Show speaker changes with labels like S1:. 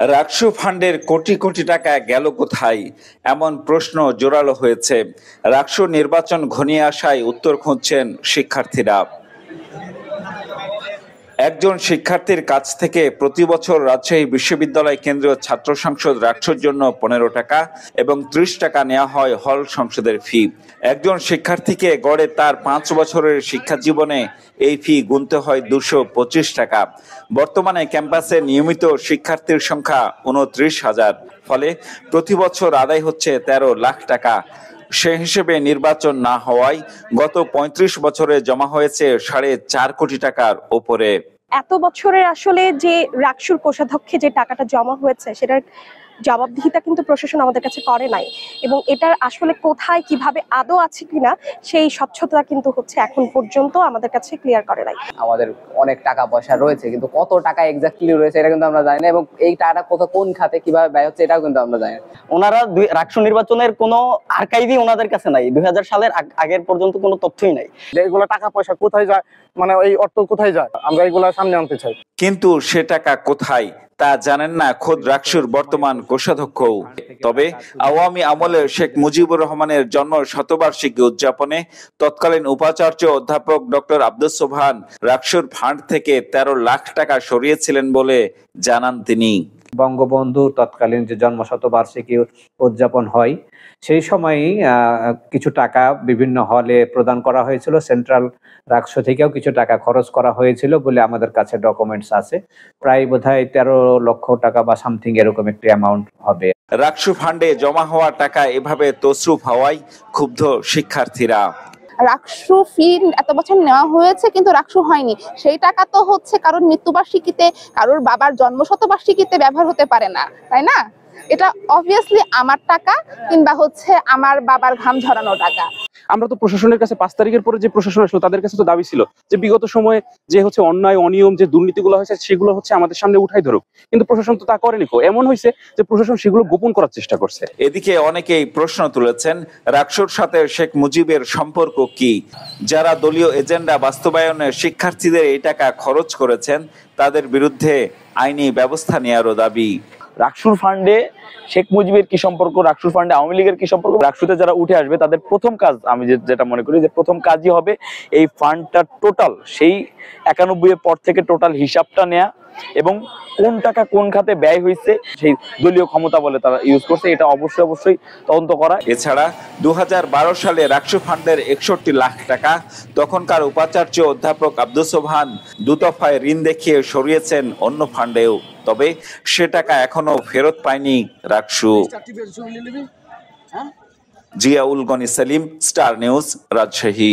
S1: রাকসু ফান্ডের কোটি কোটি টাকা গেল কোথায়, এমন প্রশ্ন জোরালো হয়েছে। রাকসু নির্বাচন ঘনিয়ে আসায় উত্তর খুঁজছেন শিক্ষার্থীরা। একজন শিক্ষার্থীর কাছ থেকে প্রতি বছর রাজশাহী বিশ্ববিদ্যালয় কেন্দ্রীয় ছাত্র সংসদ রাকসুর জন্য 15 টাকা এবং 30 টাকা নেওয়া হয় হল সংসদের ফি। একজন শিক্ষার্থীকে গড়ে তার 5 বছরের শিক্ষা জীবনে এই ফি গুনতে হয় 225 টাকা। বর্তমানে ক্যাম্পাসে নিয়মিত শিক্ষার্থীর সংখ্যা 29,000, ফলে প্রতি বছর আদায় হচ্ছে 13 লাখ টাকা। সে হিসেবে নির্বাচন না হওয়ায় গত 35 বছরে জমা হয়েছে 4.5 কোটি টাকার ওপরে।
S2: এত বছরের আসলে যে রাকসুর কোষাধ্যক্ষে যে টাকাটা জমা হয়েছে সেটার জবাবদিহিতা কিন্তু প্রশাসন আমাদের কাছে করে নাই, এবং এটার আসলে কোথায় কিভাবে আদৌ আছে কিনা সেই স্বচ্ছতা কিন্তু এখন পর্যন্ত আমাদের কাছে ক্লিয়ার করে নাই।
S3: আমাদের অনেক টাকা পয়সা রয়েছে, কিন্তু কত টাকা এক্স্যাক্টলি রয়েছে এটা কিন্তু আমরা জানি না, এবং এই টাকাটা কোন খাতে কিভাবে ব্যয় হচ্ছে এটাও কিন্তু আমরা জানি না।
S4: ওনারা রাকসু নির্বাচনের কোনো আর্কাইভই ওনাদের কাছে নাই, 2000 সালের আগের পর্যন্ত কোনো তথ্যই নাই।
S5: এগুলো টাকা পয়সা কোথায় যায়, মানে এই অর্থ কোথায় যায়, আমরা এগুলো সামনে আনতে চাই।
S1: কিন্তু সে টাকা কোথায় তা জানেন না খোদ রাকসুর বর্তমান কোষাধ্যক্ষও। তবে আওয়ামী আমলে শেখ মুজিবুর রহমানের জন্ম শতবার্ষিকী উদযাপনে তৎকালীন উপাচার্য অধ্যাপক ডক্টর আব্দুস সোবহান রাকসুর ফান্ড থেকে 13 লাখ টাকা সরিয়েছিলেন বলে জানান তিনি।
S6: বঙ্গবন্ধু তৎকালীন যে জন্ম শতবার্ষিকী উদযাপন হয় সেই সময়ই কিছু টাকা বিভিন্ন হলে প্রদান করা হয়েছিল। সেন্ট্রাল রাকসু থেকেও কিছু টাকা খরচ করা হয়েছিল বলে আমাদের কাছে ডকুমেন্টস আছে। প্রায় বোধহয় 13 লক্ষ টাকা বা সামথিং এরকম একটি অ্যামাউন্ট হবে।
S1: রাকসু ফান্ডে জমা হওয়া টাকা এভাবে তছরূপ হওয়ায় ক্ষুব্ধ শিক্ষার্থীরা।
S7: রাকসু ফি এত বছর নেওয়া হয়েছে কিন্তু রাকসু হয়নি, সেই টাকা তো কারোর মৃত্যুবার্ষিকীতে, কারোর বাবার জন্ম শতবার্ষিকীতে ব্যবহার হতে পারে না, তাই না? এটা অবভিয়াসলি আমার টাকা কিংবা আমার বাবার ঘাম ঝরানো টাকা।
S8: আমরা তো প্রশাসনের কাছে 5 তারিখের পরে যে প্রশাসন আসলো তাদের কাছে তো দাবি ছিল যে বিগত সময়ে যে অন্যায় অনিয়ম যে দুর্নীতিগুলো হয়েছে সেগুলো আমাদের সামনে উঠাই ধরুক, কিন্তু প্রশাসন তো তা করেনি। এমন হয়েছে যে প্রশাসন সেগুলো গোপন করার চেষ্টা করছে।
S1: এদিকে অনেকেই প্রশ্ন তুলেছেন, রাকসুর সাথে শেখ মুজিবের সম্পর্ক কি? যারা দলীয় এজেন্ডা বাস্তবায়নে শিক্ষার্থীদের এই টাকা খরচ করেছেন তাদের বিরুদ্ধে আইনি ব্যবস্থা নেওয়ারও দাবি।
S4: রাকসুর ফান্ডে শেখ মুজিবের কি সম্পর্ক, রাকসুর ফান্ডে আওয়ামী লীগের কি সম্পর্ক? রাকসুতে যারা উঠে আসবে তাদের প্রথম কাজ, আমি যেটা মনে করি যে প্রথম কাজই হবে এই ফান্ডটা টোটাল সেই 91 এর পর থেকে টোটাল হিসাবটা নেয়া, এবং কোন টাকা কোন খাতে ব্যয় হয়েছে সেই দলীয় ক্ষমতা বলে তারা ইউজ করছে এটা অবশ্যই তদন্ত করা।
S1: এছাড়া 2012 সালে রাকসু ফান্ডের 61 লাখ টাকা তখনকার উপাচার্য অধ্যাপক আব্দুস সোবহান 2 দফায় ঋণ দেখিয়ে সরিয়েছেন অন্য ফান্ডেও। তবে সে টাকা এখনো ফেরত পায়নি রাকসু। Ziaul Gani Selim, star news, Rajshahi.